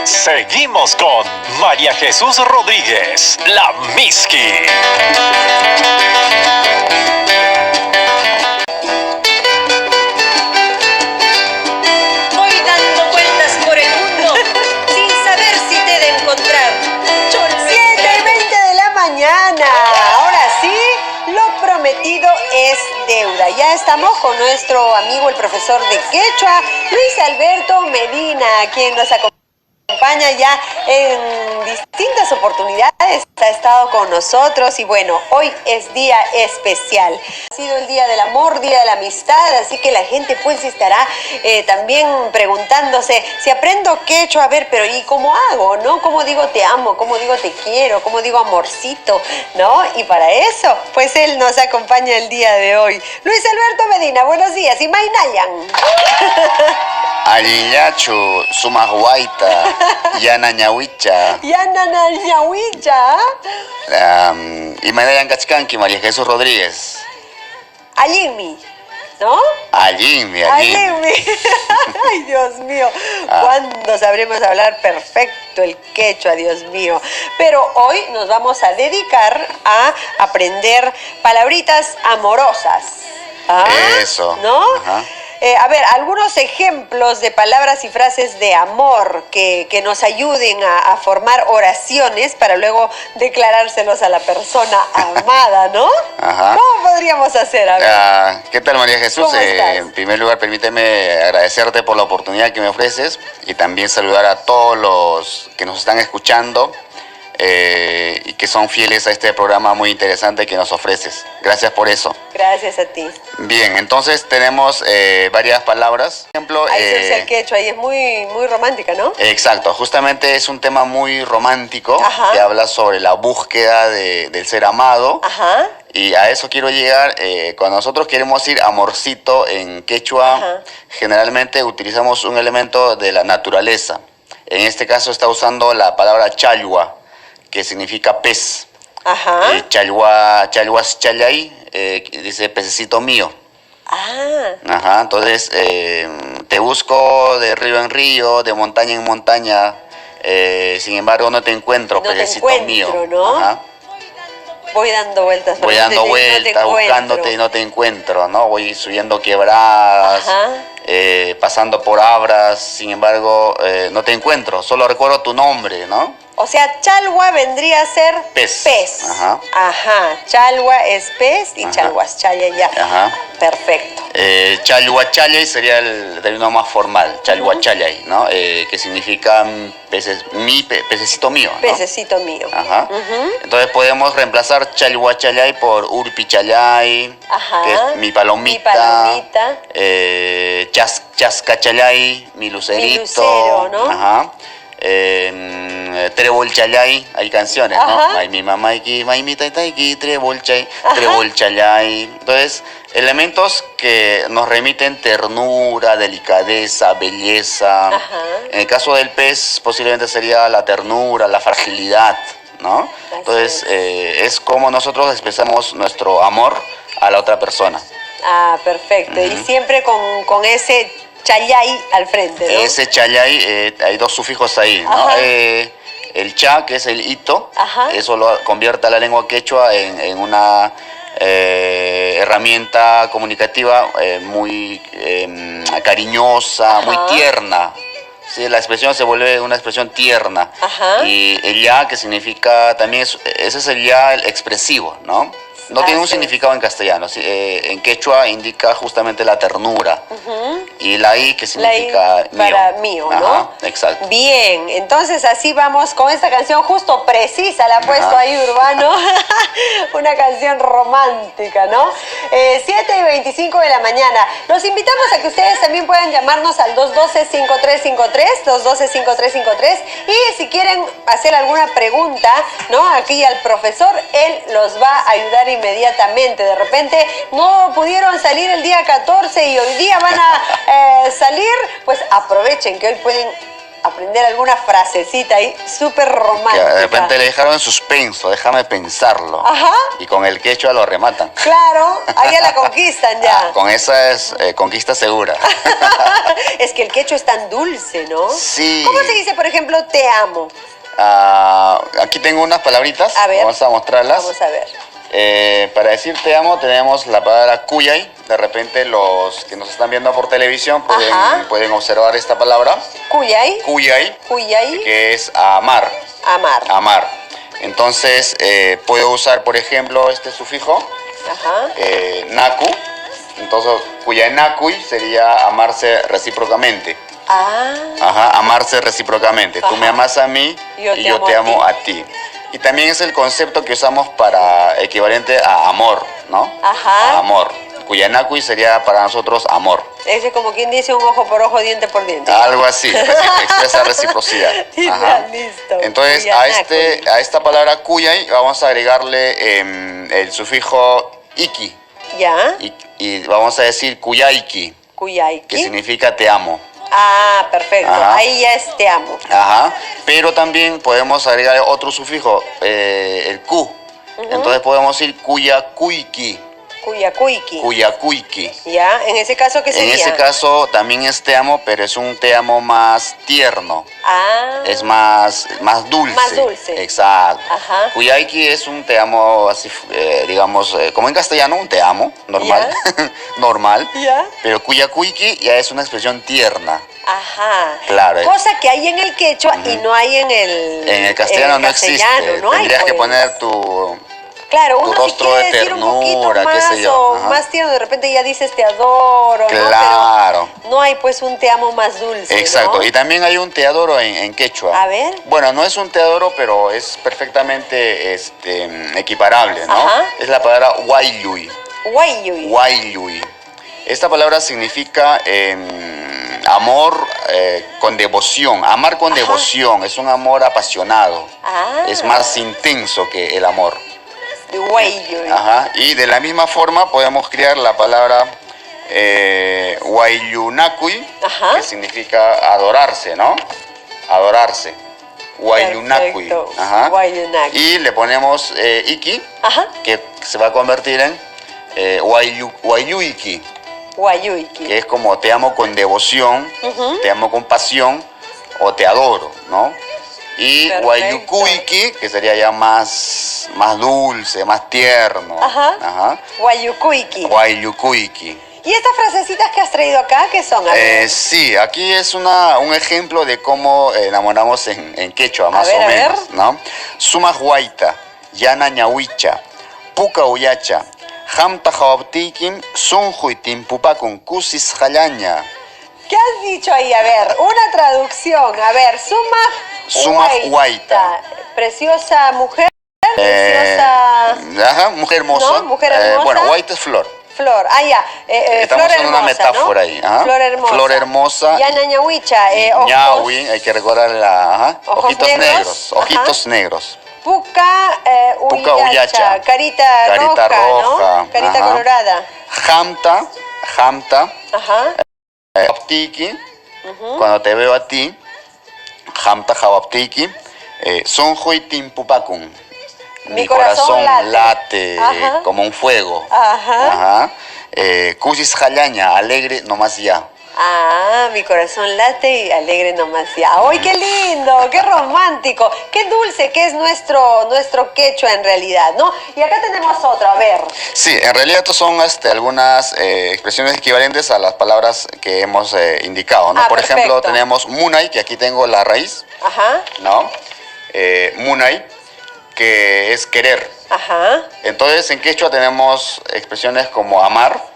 Seguimos con María Jesús Rodríguez, la Miski. Voy dando vueltas por el mundo sin saber si te he de encontrar. 7:20 de la mañana. Ahora sí, lo prometido es deuda. Ya estamos con nuestro amigo, el profesor de quechua, Luis Alberto Medina, quien nos acompaña ya en distintas oportunidades, ha estado con nosotros y bueno, hoy es día especial. Ha sido el día del amor, día de la amistad, así que la gente pues estará también preguntándose, si aprendo quechua, a ver, pero ¿y cómo hago, no? ¿Cómo digo te amo? ¿Cómo digo te quiero? ¿Cómo digo amorcito? ¿No? Y para eso, pues él nos acompaña el día de hoy. Luis Alberto Medina, buenos días. Y Mainayan. Aliñachu, Sumahuaita, Yanañahuicha. Yananañahuicha. Y Manayan Cachcanqui, María Jesús Rodríguez. Alimi, ¿no? Alimi. Alimi. Ay, Dios mío. ¿Cuándo sabremos hablar perfecto el quechua, Dios mío? Pero hoy nos vamos a dedicar a aprender palabritas amorosas. Eso. ¿No? Ajá. A ver, algunos ejemplos de palabras y frases de amor que nos ayuden a formar oraciones para luego declarárselos a la persona amada, ¿no? Ajá. ¿Cómo podríamos hacer? A ver. ¿Qué tal, María Jesús? ¿Cómo estás? En primer lugar, permíteme agradecerte por la oportunidad que me ofreces y también saludar a todos los que nos están escuchando y que son fieles a este programa muy interesante que nos ofreces. Gracias por eso. Gracias a ti. Bien, entonces tenemos varias palabras. Por ejemplo, Ahí se usa el quechua y es muy, muy romántica, ¿no? Exacto, justamente es un tema muy romántico. Ajá. Que habla sobre la búsqueda del ser amado. Ajá. Y a eso quiero llegar. Cuando nosotros queremos decir amorcito en quechua, Ajá. generalmente utilizamos un elemento de la naturaleza. En este caso está usando la palabra chalwa, que significa pez. Ajá. Chalwas chalay, dice pececito mío. Ajá, entonces te busco de río en río, de montaña en montaña, sin embargo no te encuentro, No te pececito encuentro, mío. ¿no? Ajá. Voy dando vueltas. Voy pero dando no te vueltas, encuentro. buscándote y no te encuentro, ¿no? Voy subiendo quebradas, Ajá. pasando por abras, sin embargo no te encuentro, solo recuerdo tu nombre, ¿no? O sea, chalwa vendría a ser Pez. Ajá. Ajá. Chalwa es pez y Ajá. chalwas chalya ya. Ajá. Perfecto. Chalhuachalay sería el término más formal, Chalhuachalay, ¿no? Que significa pececito mío, ¿no? Pececito mío. Ajá. Ujú. Entonces podemos reemplazar Chalhuachalay por Urpichalay, Ajá. que es mi palomita. Mi palomita. Chascachalay, mi lucerito. Mi lucero, ¿no? Ajá. Trebol Chalay, hay canciones, Ajá. ¿no? Ay, mi mamá aquí, maimita taiki, Trebol Chay, Ajá. Trebol Chalay. Entonces, elementos que nos remiten ternura, delicadeza, belleza. Ajá. En el caso del pez, posiblemente sería la ternura, la fragilidad, ¿no? Así Entonces, es como nosotros expresamos nuestro amor a la otra persona. Ah, perfecto. Y Ujú. siempre con ese chayay al frente, ¿no? Ese chalay, hay dos sufijos ahí, ¿no? Ajá. El cha, que es el hito, Ajá. eso lo convierte a la lengua quechua en una herramienta comunicativa muy cariñosa, Ajá. muy tierna. Sí, la expresión se vuelve una expresión tierna. Ajá. Y el ya, que significa también, ese es el ya el expresivo, ¿no? No tiene un Así es. significado en castellano. ¿Sí? En quechua indica justamente la ternura. Ujú. Y la I, que La I significa mío. para mío, ¿no? Ajá, exacto. Bien, entonces así vamos con esta canción justo precisa, la ha puesto Ajá. ahí Urbano, una canción romántica, ¿no? 7:25 de la mañana. Los invitamos a que ustedes también puedan llamarnos al 212-5353, 212-5353, y si quieren hacer alguna pregunta, ¿no? Aquí al profesor, él los va a ayudar inmediatamente. De repente no pudieron salir el día 14 y hoy día van a salir, pues aprovechen que hoy pueden aprender alguna frasecita ahí súper Que romántica. de repente le dejaron en suspenso, déjame pensarlo. Ajá. Y con el quechua lo rematan. Claro, ahí ya la conquistan ya. Con esa es conquista segura. Es que el quechua es tan dulce, ¿no? Sí. ¿Cómo se dice, por ejemplo, te amo? Aquí tengo unas palabritas, A ver. vamos a mostrarlas. Vamos a ver. Para decir te amo tenemos la palabra cuyay. De repente los que nos están viendo por televisión Ajá. pueden observar esta palabra. Cuyay. Cuyay, Cuyay. que es amar. Amar. Amar. Entonces puedo usar, por ejemplo, este sufijo, Ajá. naku. Entonces, cuyay nakuy sería amarse recíprocamente. Ah. Ajá, amarse recíprocamente. Tú Ajá. me amas a mí y yo te amo a ti. Y también es el concepto que usamos para equivalente a amor, ¿no? Ajá. A amor. Cuyanacui sería para nosotros amor. Ese es como quien dice un ojo por ojo, diente por diente. Algo así, expresa reciprocidad. Ya, listo. Entonces, Cuyanacuy. a esta palabra cuyay vamos a agregarle el sufijo iki. Ya. Y vamos a decir cuyaiki, Cuyay. que significa te amo. Ah, perfecto. Ajá. Ahí ya es te amo. Ajá, pero también podemos agregar otro sufijo, el ku. Entonces podemos decir cuyacuiki, Cuyacuiki. cuyacuiki. Ya, en ese caso, ¿qué En sería? ese caso también es te amo, pero es un te amo más tierno, Ah. es más dulce. Más dulce. Exacto. Ajá. Cuyaiki es un te amo así, digamos, como en castellano, un te amo, normal, normal. Ya. Pero cuyacuiki ya es una expresión tierna. Ajá. Claro. Cosa que hay en el quechua y no hay en el... En el castellano no existe. no hay, Tendrías que pues. poner tu... Claro, tu uno rostro si de quiere decir un poquito ternura, qué más sé yo. o Ajá. más tierno, de repente ya dices te adoro, Claro. ¿no? Pero no hay pues un te amo más dulce, Exacto. ¿no? Y también hay un te adoro en quechua. A ver. Bueno, no es un te adoro, pero es perfectamente equiparable, ¿no? Ajá. Es la palabra wailui. Guayuy. Wailui. Esta palabra significa amor con devoción. Amar con devoción. Es un amor apasionado. Ah. Es más intenso que el amor. Guayuy. Ajá. Y de la misma forma podemos crear la palabra Wailunakui, Ajá. que significa adorarse, ¿no? Adorarse. Wailunakui. Perfecto. Ajá. Wailunakui. Y le ponemos iki, Ajá. que se va a convertir en Wailuyiki, Guayuiki. que es como te amo con devoción, te amo con pasión o te adoro, ¿no? Y Perfecto. Wailukuyiki, que sería ya más dulce, más tierno. Ajá. Ajá. Guayucuiki. Wailukuyiki. ¿Y estas frasecitas que has traído acá, qué son? A ver. Sí, aquí es un ejemplo de cómo enamoramos en quechua, más ver, o a ver. menos, ¿no? Suma huaita, yana ñahuicha, puka uyacha, hamta jawaptikim, sunjuitim pupakun, kusis jalaña. ¿Qué has dicho ahí? A ver, una traducción. A ver, Suma Huaita. Preciosa mujer, preciosa Ajá, mujer hermosa. ¿No? Mujer hermosa. Bueno, white es flor. flor. Ah, ya. Estamos Flor en una hermosa, metáfora ¿no? ahí. Ajá. Flor hermosa. Flor hermosa. Ya Ñañahuicha, ojos. Ñahui, hay que recordar ajá, Ojos ojitos negros. negros. Ojitos negros. Puca, Puca uyacha, uyacha. carita Carita roja, ¿no? Carita ajá. colorada. Hamta, Ajá. Hawaptiki, cuando te veo a ti, Hamta Hawaptiki, Sonjoy Timpupakun. Mi corazón late Ajá. como un fuego. Ajá. Ajá. Kusis Jalaña, alegre nomás ya. Ah, mi corazón late y alegre nomás ya. ¡Ay, qué lindo! ¡Qué romántico! ¡Qué dulce que es nuestro quechua en realidad, ¿no? Y acá tenemos otro, a ver. Sí, en realidad estos son algunas expresiones equivalentes a las palabras que hemos indicado, ¿no? Ah, Por ejemplo, perfecto. tenemos munay, que aquí tengo la raíz, Ajá, ¿no? Munay, que es querer. ajá. Entonces, en quechua tenemos expresiones como amar,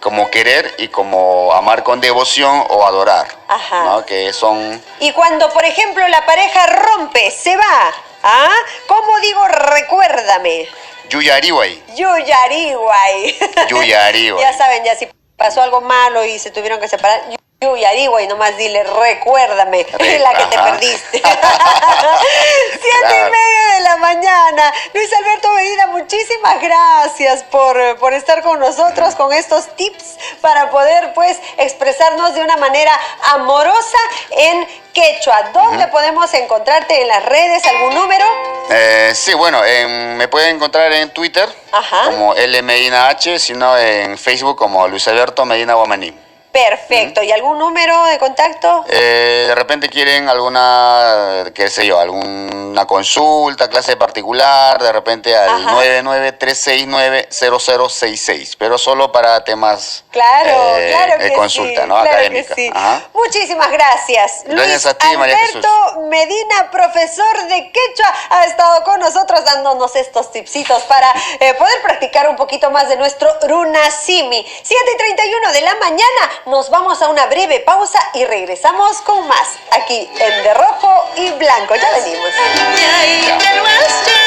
como querer y como amar con devoción o adorar, Ajá. ¿no? Que son... Y cuando, por ejemplo, la pareja rompe, se va, ¿ah? ¿Cómo digo recuérdame? Yuyariway. Yuyariguay. Yuyariguay. Ya saben, ya si pasó algo malo y se tuvieron que separar, Yuyariguay, nomás dile recuérdame, la que te Ajá. perdiste. 7:30 Claro. de la mañana. Luis Alberto Medina, muchísimas gracias por estar con nosotros con estos tips para poder pues expresarnos de una manera amorosa en Quechua. ¿Dónde podemos encontrarte en las redes? ¿Algún número? Sí, bueno, me pueden encontrar en Twitter como L Medina H, sino en Facebook como Luis Alberto Medina Guamaní. Perfecto. ¿Y algún número de contacto? De repente quieren alguna, qué sé yo, alguna consulta, clase particular, de repente al 993690066, pero solo para temas claro que consulta, sí, ¿no? claro Académica. que sí. Muchísimas gracias. Gracias Luis a ti, María Jesús. Alberto Medina, profesor de quechua, ha estado con nosotros dándonos estos tipsitos para poder practicar un poquito más de nuestro runasimi. 7:31 de la mañana. Nos vamos a una breve pausa y regresamos con más aquí en De Rojo y Blanco. Ya venimos. Ya.